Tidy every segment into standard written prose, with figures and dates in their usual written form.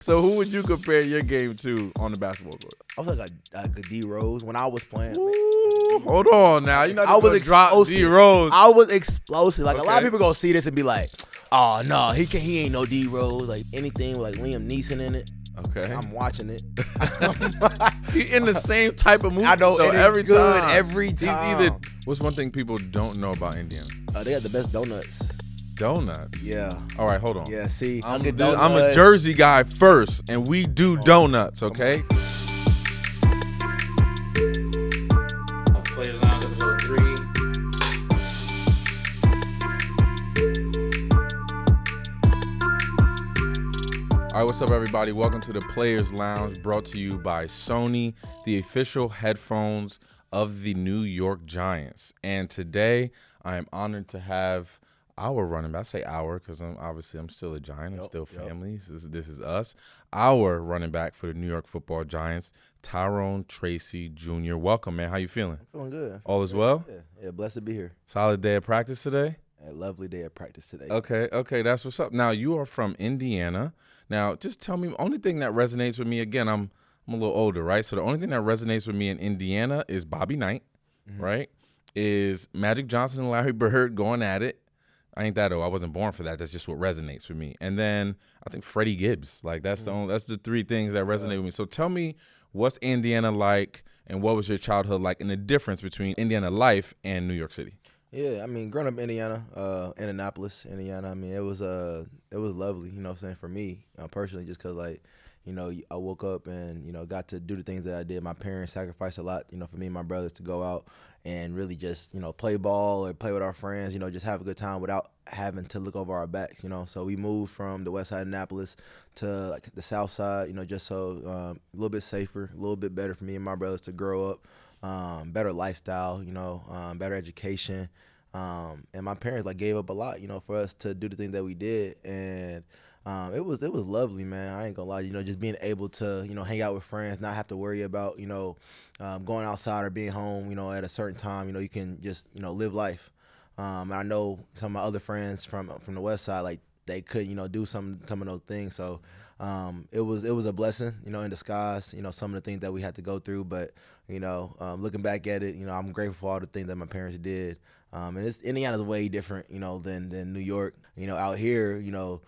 So who would you compare your game to on the basketball court? I was like a D Rose when I was playing. Ooh, hold on now. You're not I was gonna drop D Rose. I was explosive. Like a lot of Okay. people gonna see this and be like, "Oh no, he ain't no D Rose." Like anything with like Liam Neeson in it. Okay. I'm watching it. He in the same type of movie. I know, though, and every it's good time. every time. He's either. What's one thing people don't know about Indiana? They got the best donuts. Donuts. Yeah. All right, hold on. Yeah. See, I'm a Jersey guy first, and we do donuts. Okay. Players Lounge episode 3. All right, what's up, everybody? Welcome to the Players Lounge, brought to you by Sony, the official headphones of the New York Giants. And today, I am honored to have our running back. I say our because I'm still a Giant. I'm still family. This is us. Our running back for the New York Football Giants, Tyrone Tracy Jr. Welcome, man. How you feeling? Feeling good. All is well? Yeah, blessed to be here. Solid day of practice today? A lovely day of practice today. Okay, that's what's up. Now, you are from Indiana. Now, just tell me, only thing that resonates with me, again, I'm a little older, right? So the only thing that resonates with me in Indiana is Bobby Knight, right? Is Magic Johnson and Larry Bird going at it. I ain't that old. I wasn't born for that. That's just what resonates with me. And then I think Freddie Gibbs. Like that's the three things that resonate with me. So tell me, what's Indiana like, and what was your childhood like, and the difference between Indiana life and New York City? Yeah, I mean, growing up in Indiana, Indianapolis, Indiana, I mean, it was lovely, you know what I'm saying, for me, personally, just because, like, you know, I woke up and, you know, got to do the things that I did. My parents sacrificed a lot, you know, for me and my brothers to go out and really just, you know, play ball or play with our friends, you know, just have a good time without having to look over our backs, you know. So we moved from the west side of Annapolis to, like, the south side, you know, just so a little bit safer, a little bit better for me and my brothers to grow up. Better lifestyle, you know, better education. And my parents like gave up a lot, you know, for us to do the things that we did. And it was lovely, man. I ain't gonna lie, you know, just being able to, you know, hang out with friends, not have to worry about, you know, going outside or being home, you know, at a certain time. You know, you can just, you know, live life. And I know some of my other friends from the west side, like they could, you know, do some of those things. So it was a blessing, you know, in disguise, you know, some of the things that we had to go through. But, you know, looking back at it, you know, I'm grateful for all the things that my parents did. And Indiana's way different, you know, than New York. You know, out here, you know,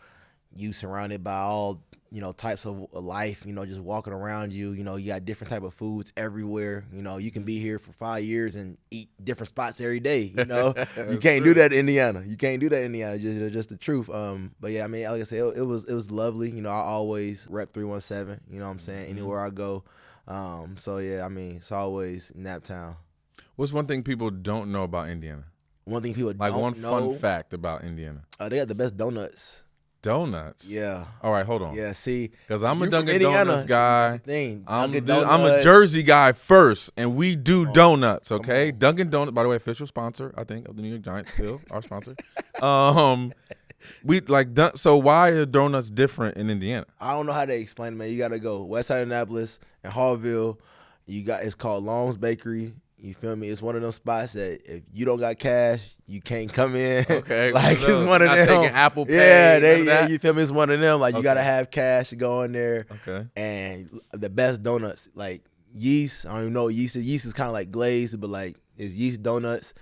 you surrounded by all, you know, types of life, you know, just walking around you. You know, you got different type of foods everywhere. You know, you can be here for 5 years and eat different spots every day, you know. You can't do that in Indiana. Just the truth. But yeah, I mean, like I said, it was lovely. You know, I always rep 317, you know what I'm saying, anywhere I go. So yeah, I mean, it's always Naptown. What's one thing people don't know about Indiana? One thing people like don't know. Fun fact about Indiana. They got the best donuts. Donuts? Yeah. All right, hold on. Yeah, see. Because I'm a Dunkin' Donuts guy. Thing. I'm a Jersey guy first, and we do donuts, okay? Dunkin' Donuts, by the way, official sponsor, I think, of the New York Giants, still our sponsor. So why are donuts different in Indiana? I don't know how to explain it, man. You got to go west side of Annapolis and Hallville. It's called Long's Bakery. You feel me? It's one of those spots that if you don't got cash, you can't come in. Okay. Like it's one of them. Taking Apple Pay. Yeah, you feel me? It's one of them. Like you got to have cash to go in there. Okay. And the best donuts, like yeast. I don't even know what yeast is. Yeast is kind of like glazed, but like it's yeast donuts,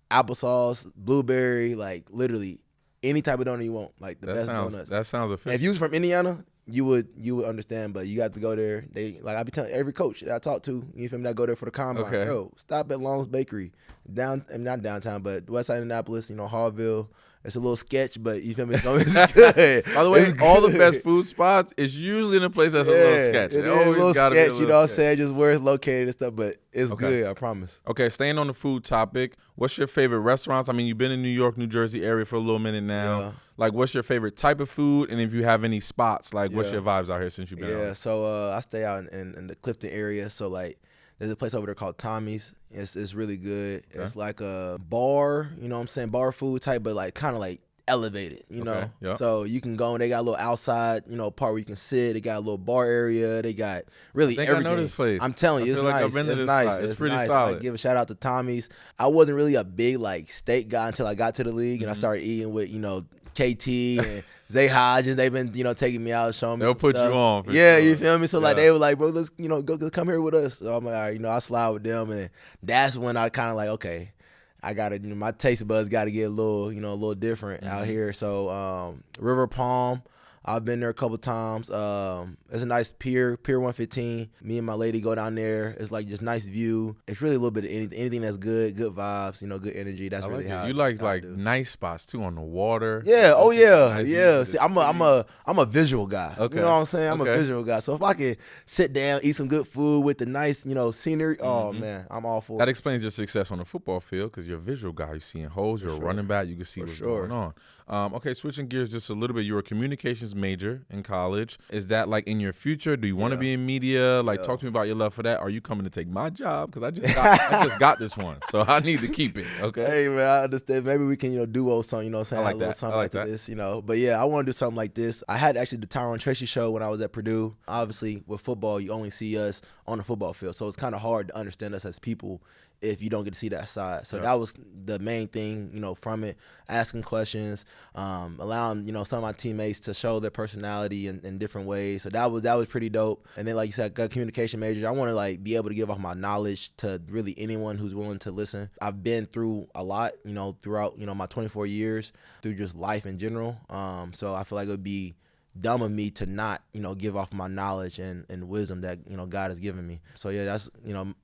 applesauce, blueberry, like literally any type of donut you want. Like the best donuts. That sounds official. If you was from Indiana, you would understand, but you got to go there. I be telling every coach that I talk to, you feel me, that go there for the combine. Okay. Bro, stop at Long's Bakery, not downtown, but west side of Annapolis, you know, Hallville. It's a little sketch, but you feel me, it's good. By the way, all the best food spots is usually in a place that's a little sketch. It is a little sketch, you know what I'm saying, just where it's located and stuff, but it's Okay. good, I promise. Okay, staying on the food topic, what's your favorite restaurants? I mean, you've been in New York, New Jersey area for a little minute now. Yeah. Like, what's your favorite type of food? And if you have any spots, like, what's Yeah. your vibes out here since you've been out? So I stay out in the Clifton area. So, like, there's a place over there called Tommy's. It's really good. Okay. It's like a bar, you know what I'm saying, bar food type, but, like, kind of like elevated, you know. Yep. So you can go and they got a little outside, you know, part where you can sit. They got a little bar area. They got really everything. I know this place. I'm telling you, I it's feel like nice. I've been to It's this nice. spot. It's pretty nice. solid. Like, give a shout out to Tommy's. I wasn't really a big like steak guy until I got to the league and I started eating with, you know, KT and Zay Hodges. They've been, taking me out, showing me They'll some put stuff. you on. Yeah, sure. you feel me? So like Yeah. they were like, bro, let's, go come here with us. So I'm like, all right, I slide with them, and that's when I kind of like, okay, I gotta, my taste buds got to get a little different out here. So River Palm, I've been there a couple times. It's a nice Pier 115. Me and my lady go down there. It's like just nice view. It's really a little bit of anything that's good vibes, good energy. That's really how you like nice spots too on the water. Yeah. Oh yeah. Nice Yeah. See, I'm a visual guy. Okay. You know what I'm saying? I'm a visual guy. So if I can sit down, eat some good food with the nice, scenery. Oh man, I'm all for it. That explains your success on the football field because you're a visual guy. You're seeing holes. You're a running back. You can see what's going on. Okay, switching gears just a little bit. You're a communications major in college. Is that like in your future? Do you want to be in media? Like, talk to me about your love for that. Are you coming to take my job? Because I just got this one, so I need to keep it. Okay. Hey man, I understand. Maybe we can duo something. You know what I'm saying? I like that. Something I like like that. this. But yeah, I want to do something like this. I had actually the Tyrone Tracy show when I was at Purdue. Obviously, with football, you only see us on the football field, so it's kind of hard to understand us as people if you don't get to see that side. So that was the main thing, from it, asking questions, allowing, some of my teammates to show their personality in different ways. So that was pretty dope. And then, like you said, I got communication majors. I want to like be able to give off my knowledge to really anyone who's willing to listen. I've been through a lot, throughout, my 24 years, through just life in general. So I feel like it would be dumb of me to not, give off my knowledge and wisdom that, God has given me. So yeah, that's,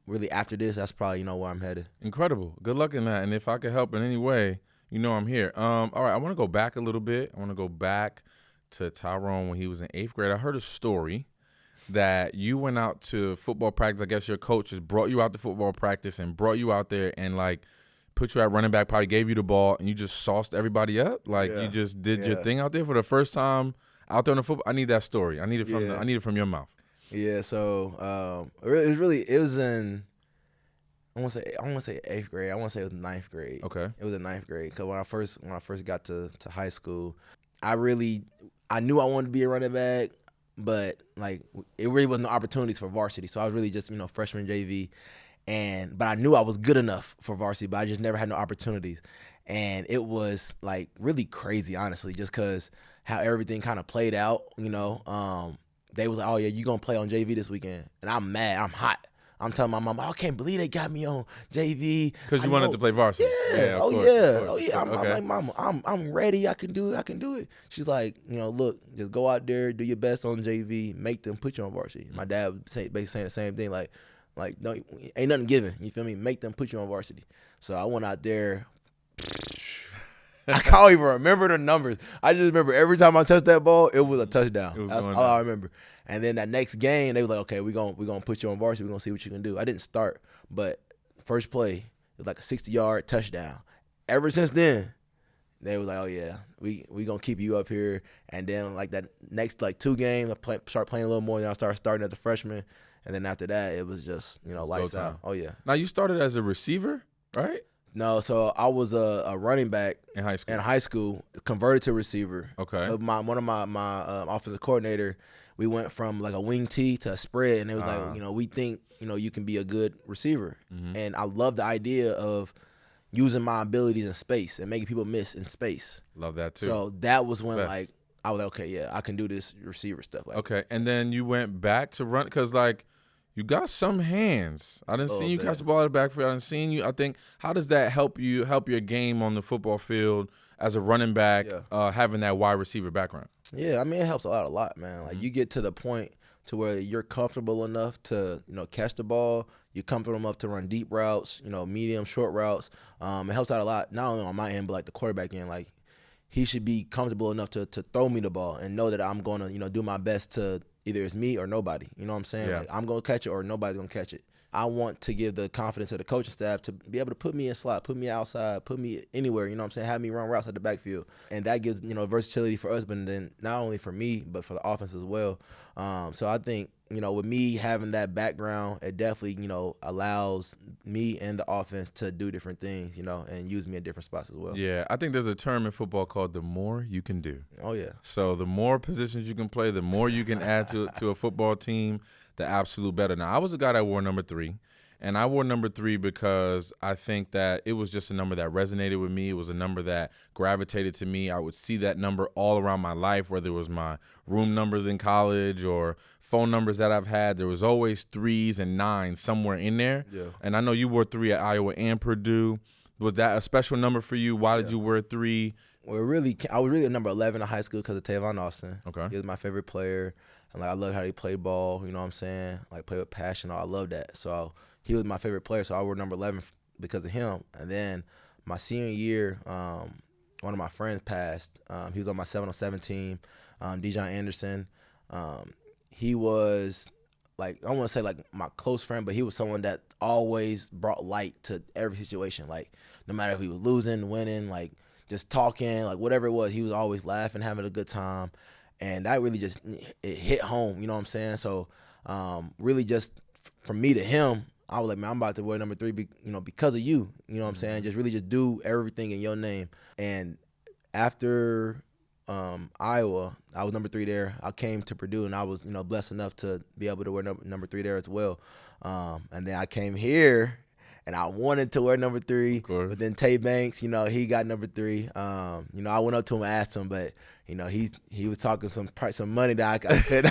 really after this, that's probably, where I'm headed. Incredible. Good luck in that. And if I could help in any way, I'm here. All right, I want to go back a little bit. I want to go back to Tyrone when he was in 8th grade. I heard a story that you went out to football practice. I guess your coach just brought you out to football practice and brought you out there and like put you at running back, probably gave you the ball, and you just sauced everybody up. Like you just did your thing out there for the first time out there on the football. I need that story. I need it from I need it from your mouth. Yeah. So it was in, I want to say 8th grade. I want to say it was 9th grade. Okay. It was in 9th grade because when I first got to high school, I knew I wanted to be a running back, but like it really wasn't no opportunities for varsity. So I was really just freshman JV, but I knew I was good enough for varsity, but I just never had no opportunities. And it was like really crazy, honestly, just because how everything kind of played out, they was like, oh yeah, you gonna play on JV this weekend. And I'm mad, I'm hot. I'm telling my mom, I can't believe they got me on JV. Because you wanted to play varsity. Yeah. Of course. I'm like, Mama, I'm ready. I can do it. She's like, look, just go out there, do your best on JV, make them put you on varsity. My dad was basically saying the same thing, like, no, ain't nothing given. You feel me? Make them put you on varsity. So I went out there. I can't even remember the numbers. I just remember every time I touched that ball, it was a touchdown. That's all I remember. And then that next game, they were like, okay, we're gonna put you on varsity. We're gonna see what you can do. I didn't start, but first play, it was like a 60-yard touchdown. Ever since then, they were like, oh yeah, we gonna keep you up here. And then like that next 2 games, I start playing a little more. Then I started starting as a freshman. And then after that, it was just lights out. Oh yeah. Now you started as a receiver, right? No, so I was a running back in high school, converted to receiver. Okay. One of my offensive coordinator, we went from like a wing tee to a spread, and it was like, we think, you can be a good receiver. Mm-hmm. And I love the idea of using my abilities in space and making people miss in space. Love that too. So that was when like I was like, okay, yeah, I can do this receiver stuff. Okay, and then you went back to run because like you got some hands. I didn't see you catch the ball out of the backfield. I didn't see you. I think, how does that help your game on the football field as a running back, having that wide receiver background? Yeah, I mean, it helps a lot, man. Like you get to the point to where you're comfortable enough to, catch the ball. You're comfortable enough to run deep routes, medium, short routes. It helps out a lot, not only on my end, but like the quarterback end. Like he should be comfortable enough to throw me the ball and know that I'm going to, do my best to either it's me or nobody. You know what I'm saying? Yeah. Like I'm going to catch it or nobody's going to catch it. I want to give the confidence to the coaching staff to be able to put me in slot, put me outside, put me anywhere, you know what I'm saying? Have me run routes at the backfield. And that gives, versatility for us, but then not only for me, but for the offense as well. So I think, with me having that background, it definitely, allows me and the offense to do different things, and use me in different spots as well. Yeah, I think there's a term in football called the more you can do. Oh, yeah. So the more positions you can play, the more you can add to a football team, the absolute better. Now, I was a guy that wore number 3, And I wore number 3 because I think that it was just a number that resonated with me. It was a number that gravitated to me. I would see that number all around my life, whether it was my room numbers in college or phone numbers that I've had. There was always 3s and 9s somewhere in there. Yeah. And I know you wore 3 at Iowa and Purdue. Was that a special number for you? Why did you wear 3? Well, I was really a number 11 in high school because of Tyrone Austin. Okay. He was my favorite player. And, like, I loved how he played ball, you know what I'm saying? Like, play with passion. I love that. So he was my favorite player, so I wore number 11 because of him. And then my senior year, one of my friends passed. He was on my 7-on-7 team, Dijon Anderson. He was, like, I don't want to say, like, my close friend, but he was someone that always brought light to every situation. Like, no matter if he was losing, winning, like, just talking, like, whatever it was, he was always laughing, having a good time. And that really just, it hit home, you know what I'm saying? So really just from me to him, I was like, man, I'm about to wear number 3, because of you. You know what I'm saying? Just really just do everything in your name. And after Iowa, I was number 3 there. I came to Purdue, and I was, blessed enough to be able to wear number 3 there as well. And then I came here, and I wanted to wear number 3. But then Tay Banks, he got number 3. I went up to him and asked him, but he was talking some money that I could.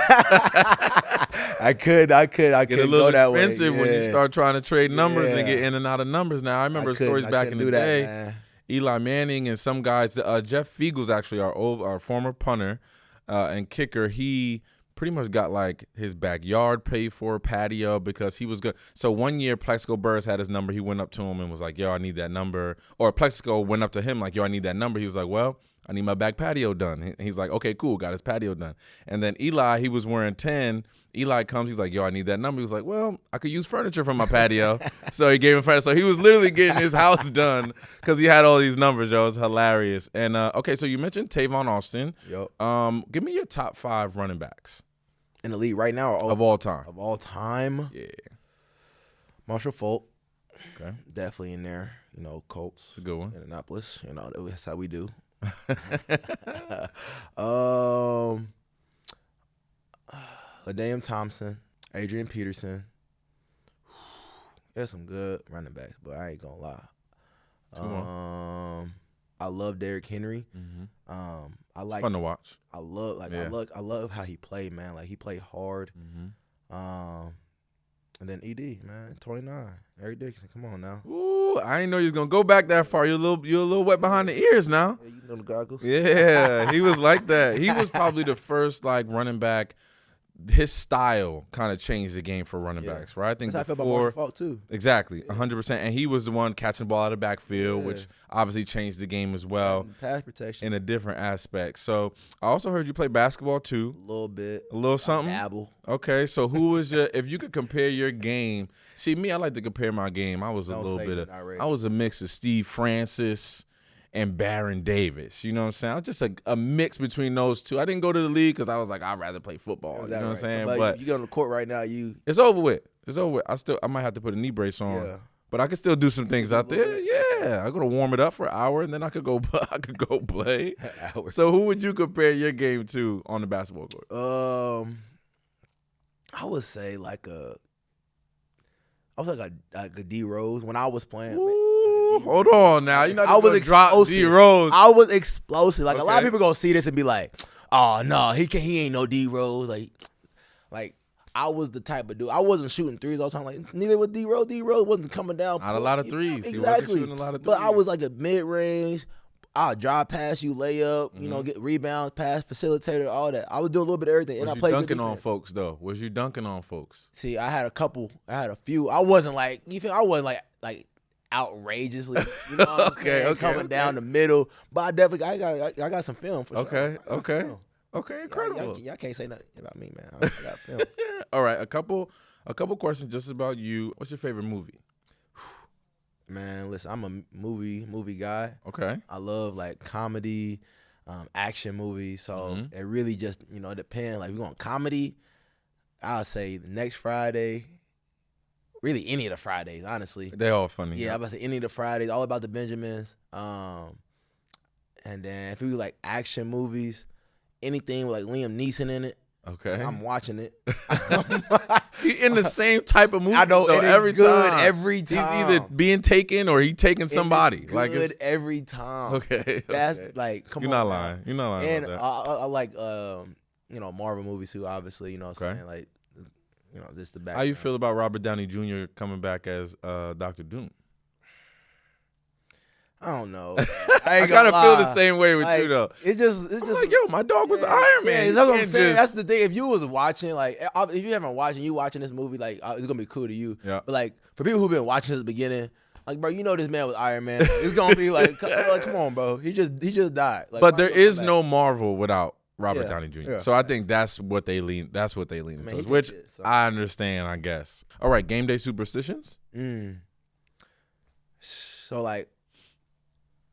I could get a little go that way. expensive when you start trying to trade numbers and get in and out of numbers. Now I remember stories back in the day. Man. Eli Manning and some guys. Jeff Fiegel's actually our former punter and kicker. He pretty much got like his backyard paid for, patio, because he was good. So one year Plexico Burris had his number. He went up to him and was like, "Yo, I need that number." Or Plexico went up to him like, "Yo, I need that number." He was like, "Well, I need my back patio done." He's like, "Okay, cool." Got his patio done. And then Eli, he was wearing 10. Eli comes, he's like, "Yo, I need that number." He was like, "Well, I could use furniture from my patio." So he gave him furniture. So he was literally getting his house done because he had all these numbers, yo. It was hilarious. And, okay, so you mentioned Tavon Austin. Yep. Give me your top 5 running backs. In the league right now? Or of all time. Of all time? Yeah. Marshall Falk. Okay. Definitely in there. Colts. It's a good one. Indianapolis. That's how we do. LaDainian Thompson, Adrian Peterson. There's some good running backs, but I ain't gonna lie. I love Derrick Henry. Mm-hmm. I like fun to watch. I love how he played, man. Like, he played hard. Mm-hmm. And then ED, man, 29. Eric Dickinson, come on now. Ooh, I didn't know you was gonna go back that far. You're a little wet behind the ears now. Yeah, you know the goggles. Yeah, he was like that. He was probably the first like running back. His style kind of changed the game for running backs, right? I think that's how I feel about Marshall Falk too. Exactly, 100%. And he was the one catching the ball out of the backfield, which obviously changed the game as well. Pass protection in a different aspect. So I also heard you play basketball too. A little bit. A little something? Dabble. Okay, so who was if you could compare your game. See, me, I like to compare my game. I was I was a mix of Steve Francis and Baron Davis. You know what I'm saying? I was just a mix between those two. I didn't go to the league because I was like, I'd rather play football. You know what I'm saying? So, but you get on the court right now, it's over with. It's over with. I might have to put a knee brace on. Yeah. But I could still do some things out there. Yeah, I'm gonna warm it up for an hour, and then I could go play. So who would you compare your game to on the basketball court? I would say like a D Rose when I was playing. Ooh, hold on now. You know I was drop D Rose. I was explosive. Like, a lot of people gonna see this and be like, "Oh no, he ain't no D Rose." Like I was the type of dude. I wasn't shooting threes all the time. Like, neither was D Rose. D Rose wasn't coming down. Not a lot of threes. Exactly. He wasn't shooting a lot of threes. But I was like a mid range. I'll drive past you, layup, get rebounds, pass, facilitator, all that. I would do a little bit of everything. Was and you I played dunking on folks though? Was you dunking on folks? See, I had a couple. I had a few. I wasn't like I wasn't like outrageously. You know what I'm saying? Coming down the middle. But I definitely I got some film for sure. Okay, incredible. Y'all can't say nothing about me, man. I got film. All right, a couple questions just about you. What's your favorite movie? Man, listen, I'm a movie guy. Okay. I love like comedy, action movies. So it really just, it depends. Like, if we're going comedy, I'll say the next Friday. Really, any of the Fridays, honestly. They're all funny. Yeah, I'm about to say any of the Fridays, all about the Benjamins. And then if we like action movies, anything with like Liam Neeson in it. Okay. I'm watching it. He in the same type of movie. I know, though, it is every good time. every time. He's either being taken or he taking somebody. It's Like good it's every time. okay. That's okay. like, come You're on. not lying. You're not lying And about that. I like Marvel movies too. Obviously, you know what I'm saying, like, just the background. How you feel about Robert Downey Jr. coming back as Dr. Doom? I don't know. I kind of feel the same way with you though. It's just Like, yo, my dog was Iron Man. Yeah, that's what I'm saying. That's the thing. If you was watching, like, if you haven't watched and you watching this movie, like, it's gonna be cool to you. Yeah. But like, for people who've been watching since the beginning, like, bro, you know this man was Iron Man. It's gonna be like, come on, bro. He just died. Like, but there is no Marvel without Robert Downey Jr. Yeah. So I think that's what they lean. That's what they lean into, which I understand. I guess. All right, game day superstitions. So like,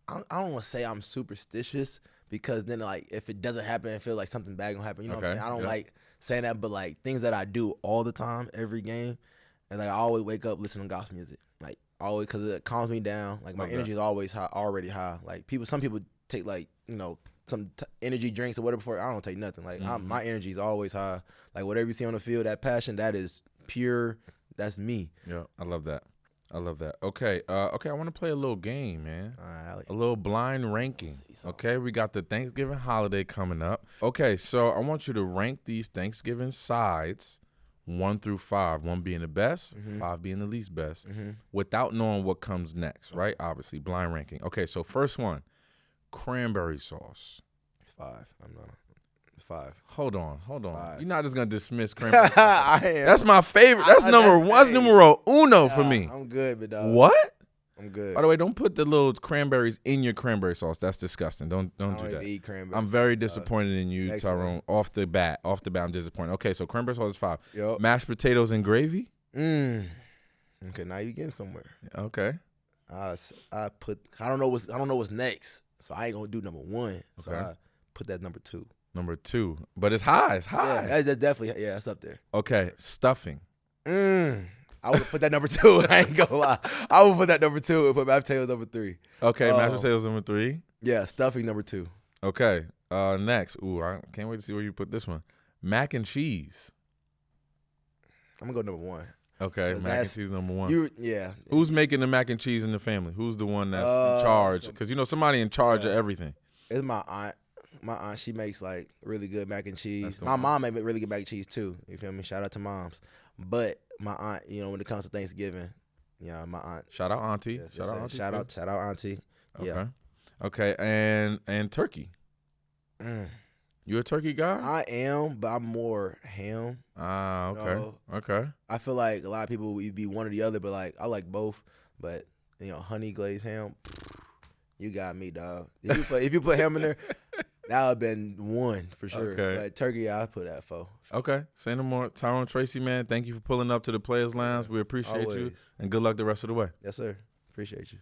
I don't want to say I'm superstitious because then like if it doesn't happen, I feel like something bad gonna happen. You know what I'm saying? I don't like saying that, but like things that I do all the time, every game, and like I always wake up listening to gospel music, like always, because it calms me down. Like my energy is always high, already high. Like some people take like some energy drinks or whatever before. I don't take nothing. Like my energy is always high. Like whatever you see on the field, that passion, that is pure. That's me. Yeah, I love that. I love that. Okay, okay. I want to play a little game, man. All right, Alec. A little blind ranking. Okay, we got the Thanksgiving holiday coming up. Okay, so I want you to rank these Thanksgiving sides 1 through 5. 1 being the best, 5 being the least best, without knowing what comes next, right? Obviously, blind ranking. Okay, so first one, cranberry sauce. 5. I'm not. 5. Hold on. 5. You're not just gonna dismiss cranberry sauce. I am. That's my favorite. That's number one. That's numero uno for me. I'm good, but dog. What? I'm good. By the way, don't put the little cranberries in your cranberry sauce. That's disgusting. Don't do that. Eat cranberry I'm very disappointed in you, Excellent. Tyrone. Off the bat, I'm disappointed. Okay, so cranberry sauce is 5. Yep. Mashed potatoes and gravy. Okay, now you getting somewhere. Okay. I don't know what's next, so I ain't gonna do number 1. So Okay. I put that number 2. Number 2, but it's high. It's high. Yeah, that's definitely that's up there. Okay, stuffing. I would put that number 2. I ain't gonna lie. I would put that number 2 and put mashed potatoes number 3. Okay, mashed potatoes number 3. Yeah, stuffing number 2. Okay. Next. Ooh, I can't wait to see where you put this one. Mac and cheese. I'm gonna go number 1. Okay, mac and cheese number 1. Who's making the mac and cheese in the family? Who's the one that's in charge? Because somebody in charge of everything. It's my aunt. My aunt, she makes like really good mac and cheese. My mom make really good mac and cheese too. You feel me? Shout out to moms. But my aunt, when it comes to Thanksgiving, my aunt. Shout out auntie. Yeah, shout out auntie. Okay. Yeah. Okay, and turkey. You a turkey guy? I am, but I'm more ham. Ah, okay. Okay. I feel like a lot of people would be one or the other, but like I like both. But honey glazed ham, you got me, dog. If you put ham in there, that would have been 1 for sure. Okay. But turkey, I put that 4. Okay. Say no more. Tyrone Tracy, man, thank you for pulling up to the Players Lounge. We appreciate you, and good luck the rest of the way. Yes, sir. Appreciate you.